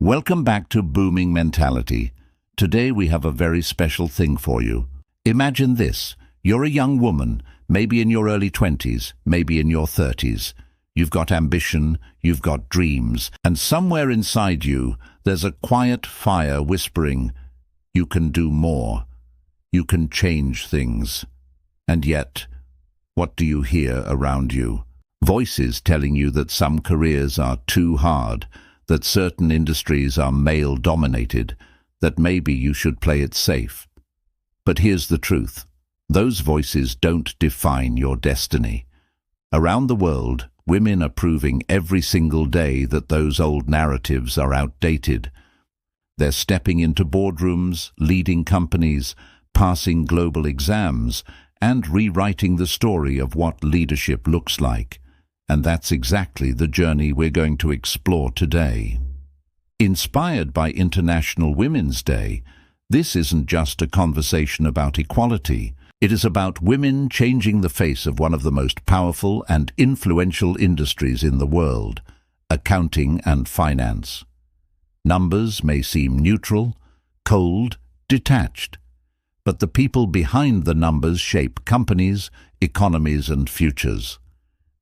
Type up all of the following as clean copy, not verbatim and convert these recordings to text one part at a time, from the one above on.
Welcome back to Booming Mentality. Today we have a very special thing for you. Imagine this. You're a young woman, maybe in your early 20s, maybe in your 30s. You've got ambition, you've got dreams, and somewhere inside you there's a quiet fire whispering, you can do more. You can change things. And yet, what do you hear around you? Voices telling you that some careers are too hard, that certain industries are male-dominated, that maybe you should play it safe. But here's the truth. Those voices don't define your destiny. Around the world, women are proving every single day that those old narratives are outdated. They're stepping into boardrooms, leading companies, passing global exams, and rewriting the story of what leadership looks like. And that's exactly the journey we're going to explore today. Inspired by International Women's Day, this isn't just a conversation about equality. It is about women changing the face of one of the most powerful and influential industries in the world, accounting and finance. Numbers may seem neutral, cold, detached, but the people behind the numbers shape companies, economies, and futures.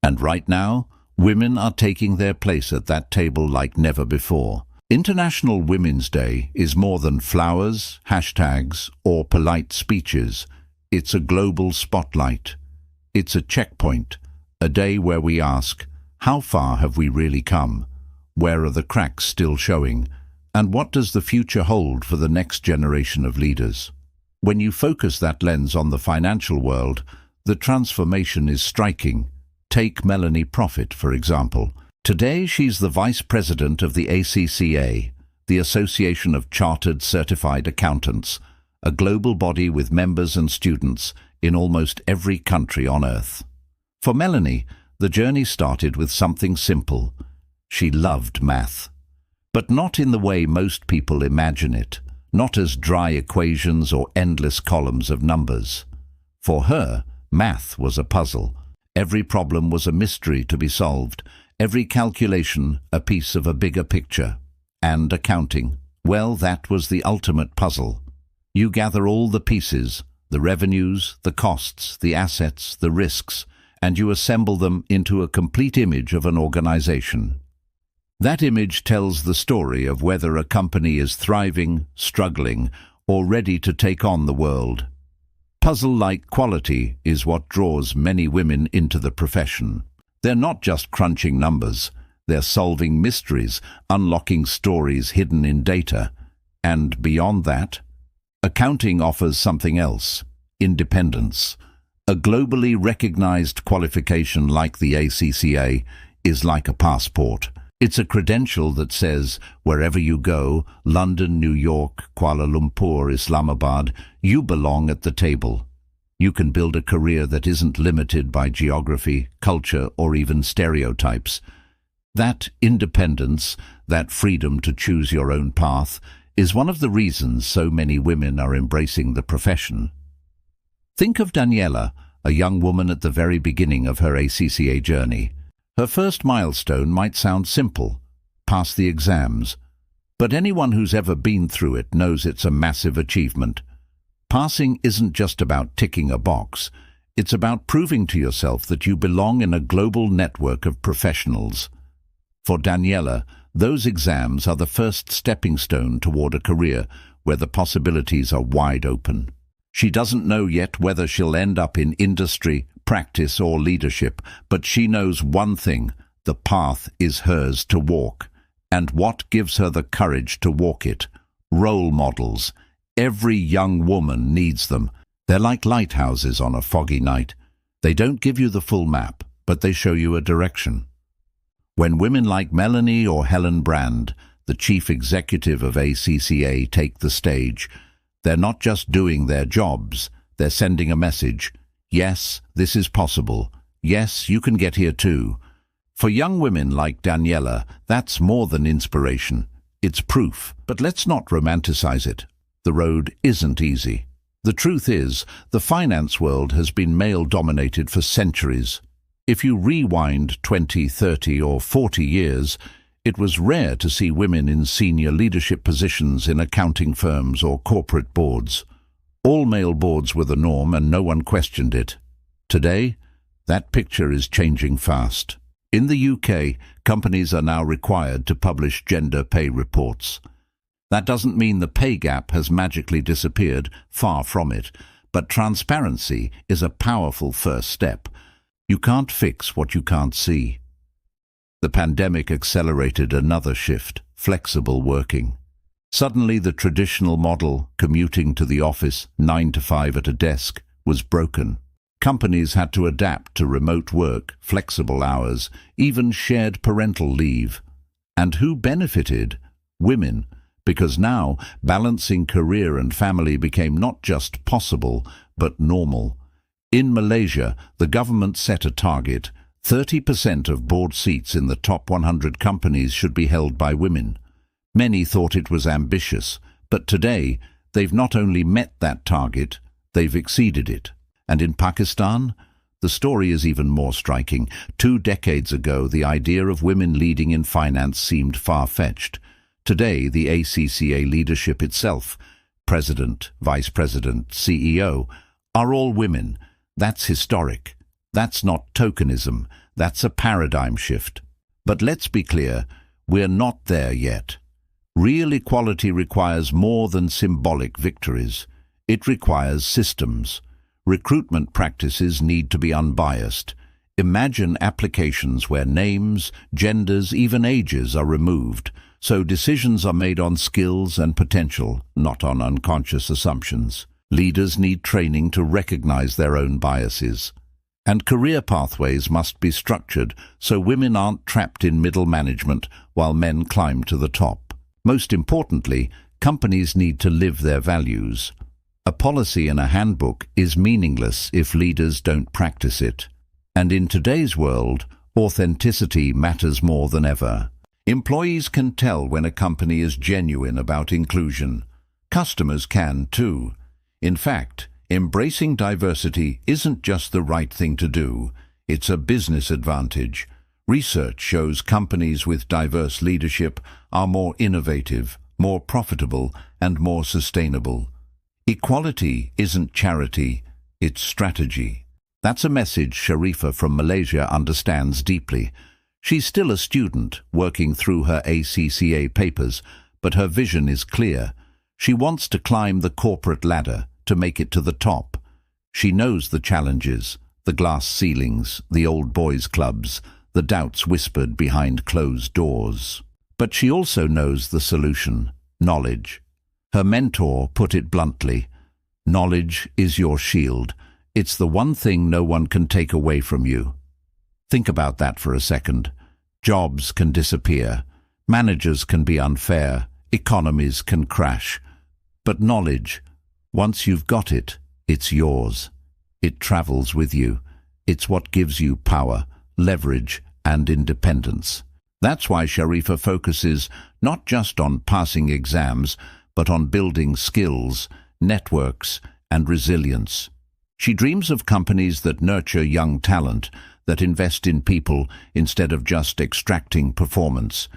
And right now, women are taking their place at that table like never before. International Women's Day is more than flowers, hashtags, or polite speeches. It's a global spotlight. It's a checkpoint, a day where we ask, how far have we really come? Where are the cracks still showing? And what does the future hold for the next generation of leaders? When you focus that lens on the financial world, the transformation is striking. Take Melanie Profit, for example. Today, she's the Vice President of the ACCA, the Association of Chartered Certified Accountants, a global body with members and students in almost every country on Earth. For Melanie, the journey started with something simple. She loved math. But not in the way most people imagine it, not as dry equations or endless columns of numbers. For her, math was a puzzle. Every problem was a mystery to be solved, every calculation a piece of a bigger picture. And accounting, well, that was the ultimate puzzle. You gather all the pieces, the revenues, the costs, the assets, the risks, and you assemble them into a complete image of an organization. That image tells the story of whether a company is thriving, struggling, or ready to take on the world. Puzzle-like quality is what draws many women into the profession. They're not just crunching numbers, they're solving mysteries, unlocking stories hidden in data. And beyond that, accounting offers something else: independence. A globally recognized qualification like the ACCA is like a passport. It's a credential that says, wherever you go, London, New York, Kuala Lumpur, Islamabad, you belong at the table. You can build a career that isn't limited by geography, culture, or even stereotypes. That independence, that freedom to choose your own path, is one of the reasons so many women are embracing the profession. Think of Daniela, a young woman at the very beginning of her ACCA journey. Her first milestone might sound simple: pass the exams. But anyone who's ever been through it knows it's a massive achievement. Passing isn't just about ticking a box. It's about proving to yourself that you belong in a global network of professionals. For Daniela, those exams are the first stepping stone toward a career where the possibilities are wide open. She doesn't know yet whether she'll end up in industry, practice, or leadership, but she knows one thing: the path is hers to walk. And what gives her the courage to walk it? Role models. Every young woman needs them. They're like lighthouses on a foggy night. They don't give you the full map, but they show you a direction. When women like Melanie or Helen Brand, the chief executive of ACCA, take the stage, they're not just doing their jobs, they're sending a message. Yes, this is possible. Yes, you can get here too. For young women like Daniela, that's more than inspiration. It's proof. But let's not romanticize it. The road isn't easy. The truth is, the finance world has been male-dominated for centuries. If you rewind 20, 30, or 40 years, It was rare to see women in senior leadership positions in accounting firms or corporate boards. All male boards were the norm and no one questioned it. Today, that picture is changing fast. In the UK, companies are now required to publish gender pay reports. That doesn't mean the pay gap has magically disappeared, far from it, but transparency is a powerful first step. You can't fix what you can't see. The pandemic accelerated another shift, flexible working. Suddenly the traditional model, commuting to the office 9 to 5 at a desk, was broken. Companies had to adapt to remote work, flexible hours, even shared parental leave. And who benefited? Women, because now balancing career and family became not just possible, but normal. In Malaysia, the government set a target: 30% of board seats in the top 100 companies should be held by women. Many thought it was ambitious, but today they've not only met that target, they've exceeded it. And in Pakistan, the story is even more striking. 2 decades ago, the idea of women leading in finance seemed far-fetched. Today, the ACCA leadership itself, president, vice president, CEO, are all women. That's historic. That's not tokenism. That's a paradigm shift. But let's be clear, we're not there yet. Real equality requires more than symbolic victories. It requires systems. Recruitment practices need to be unbiased. Imagine applications where names, genders, even ages are removed, so decisions are made on skills and potential, not on unconscious assumptions. Leaders need training to recognize their own biases. And career pathways must be structured so women aren't trapped in middle management while men climb to the top. Most importantly, companies need to live their values. A policy and a handbook is meaningless if leaders don't practice it. And in today's world, authenticity matters more than ever. Employees can tell when a company is genuine about inclusion. Customers can too. In fact, embracing diversity isn't just the right thing to do, it's a business advantage. Research shows companies with diverse leadership are more innovative, more profitable, and more sustainable. Equality isn't charity, it's strategy. That's a message Sharifa from Malaysia understands deeply. She's still a student, working through her ACCA papers, but her vision is clear. She wants to climb the corporate ladder, to make it to the top. She knows the challenges, the glass ceilings, the old boys' clubs, the doubts whispered behind closed doors. But she also knows the solution: knowledge. Her mentor put it bluntly: knowledge is your shield. It's the one thing no one can take away from you. Think about that for a second. Jobs can disappear, managers can be unfair, economies can crash. But knowledge, once you've got it, it's yours. It travels with you. It's what gives you power, leverage, and independence. That's why Sharifa focuses not just on passing exams, but on building skills, networks, and resilience. She dreams of companies that nurture young talent, that invest in people instead of just extracting performance.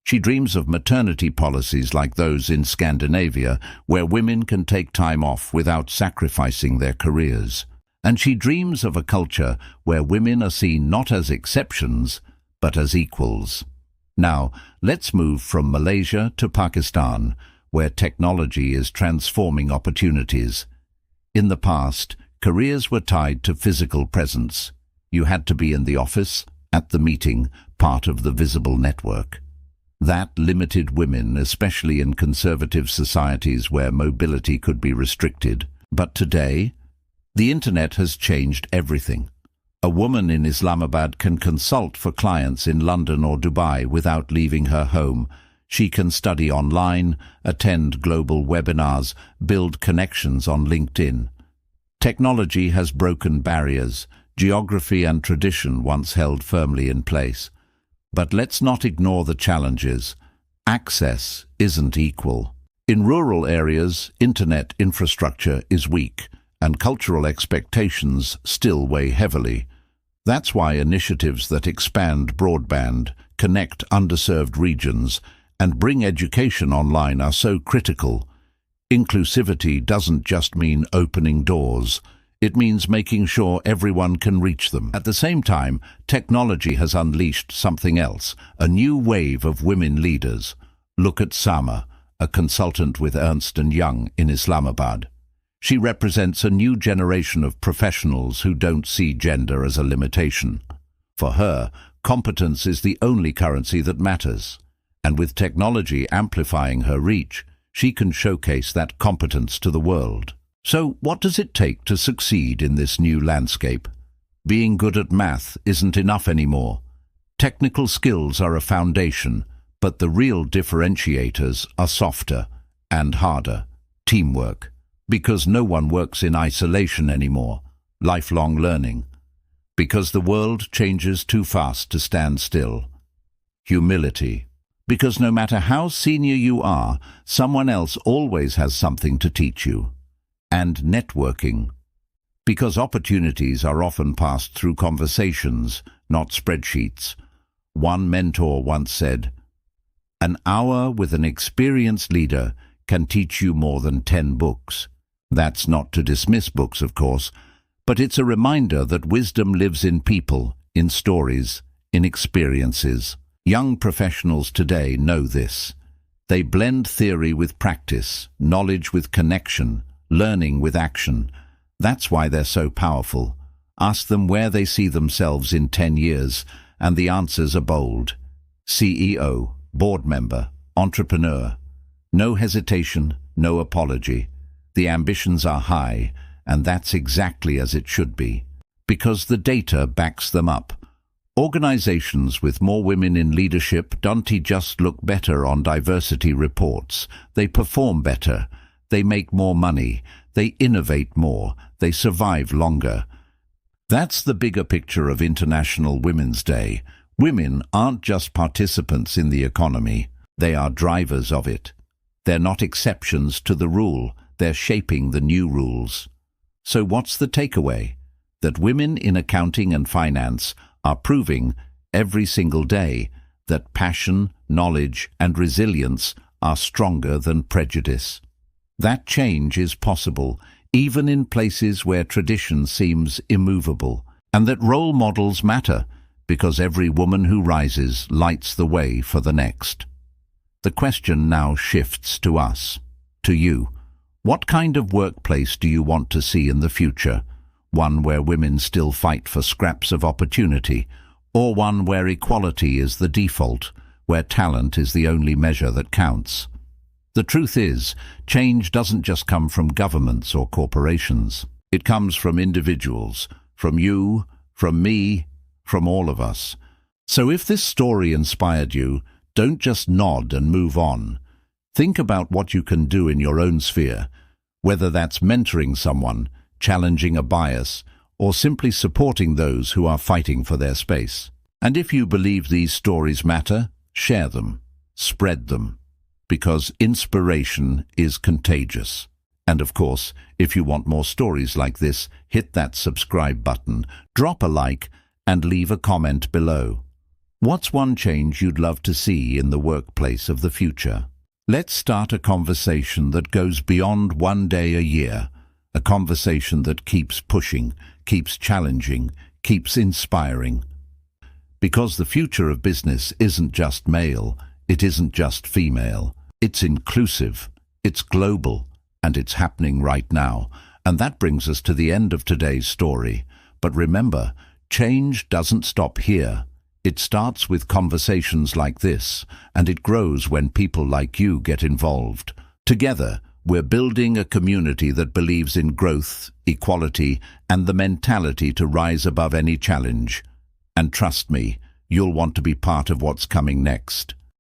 She dreams of maternity policies like those in Scandinavia, where women can take time off without sacrificing their careers. And she dreams of a culture where women are seen not as exceptions, but as equals. Now, let's move from Malaysia to Pakistan, where technology is transforming opportunities. In the past, careers were tied to physical presence. You had to be in the office, at the meeting, part of the visible network. That limited women, especially in conservative societies where mobility could be restricted. But today, the internet has changed everything. A woman in Islamabad can consult for clients in London or Dubai without leaving her home. She can study online, attend global webinars, build connections on LinkedIn. Technology has broken barriers, geography and tradition once held firmly in place. But let's not ignore the challenges. Access isn't equal. In rural areas, internet infrastructure is weak, and cultural expectations still weigh heavily. That's why initiatives that expand broadband, connect underserved regions, and bring education online are so critical. Inclusivity doesn't just mean opening doors. It means making sure everyone can reach them. At the same time, technology has unleashed something else, a new wave of women leaders. Look at Sama, a consultant with Ernst & Young in Islamabad. She represents a new generation of professionals who don't see gender as a limitation. For her, competence is the only currency that matters. And with technology amplifying her reach, she can showcase that competence to the world. So what does it take to succeed in this new landscape? Being good at math isn't enough anymore. Technical skills are a foundation, but the real differentiators are softer and harder. Teamwork. Because no one works in isolation anymore. Lifelong learning. Because the world changes too fast to stand still. Humility. Because no matter how senior you are, someone else always has something to teach you. And networking. Because opportunities are often passed through conversations, not spreadsheets. One mentor once said, "An hour with an experienced leader can teach you more than 10 books. That's not to dismiss books, of course, but it's a reminder that wisdom lives in people, in stories, in experiences. Young professionals today know this. They blend theory with practice, knowledge with connection, learning with action. That's why they're so powerful. Ask them where they see themselves in 10 years, and the answers are bold. CEO, board member, entrepreneur. No hesitation, no apology. The ambitions are high, and that's exactly as it should be, because the data backs them up. Organizations with more women in leadership don't just look better on diversity reports. They perform better. They make more money. They innovate more. They survive longer. That's the bigger picture of International Women's Day. Women aren't just participants in the economy. They are drivers of it. They're not exceptions to the rule. They're shaping the new rules. So what's the takeaway? That women in accounting and finance are proving every single day that passion, knowledge, and resilience are stronger than prejudice. That change is possible, even in places where tradition seems immovable, and that role models matter, because every woman who rises lights the way for the next. The question now shifts to us, to you. What kind of workplace do you want to see in the future? One where women still fight for scraps of opportunity, or one where equality is the default, where talent is the only measure that counts? The truth is, change doesn't just come from governments or corporations. It comes from individuals, from you, from me, from all of us. So if this story inspired you, don't just nod and move on. Think about what you can do in your own sphere, whether that's mentoring someone, challenging a bias, or simply supporting those who are fighting for their space. And if you believe these stories matter, share them, spread them, because inspiration is contagious. And of course, if you want more stories like this, hit that subscribe button, drop a like, and leave a comment below. What's one change you'd love to see in the workplace of the future? Let's start a conversation that goes beyond one day a year, a conversation that keeps pushing, keeps challenging, keeps inspiring. Because the future of business isn't just male, it isn't just female. It's inclusive, it's global, and it's happening right now. And that brings us to the end of today's story. But remember, change doesn't stop here. It starts with conversations like this, and it grows when people like you get involved. Together, we're building a community that believes in growth, equality, and the mentality to rise above any challenge. And trust me, you'll want to be part of what's coming next.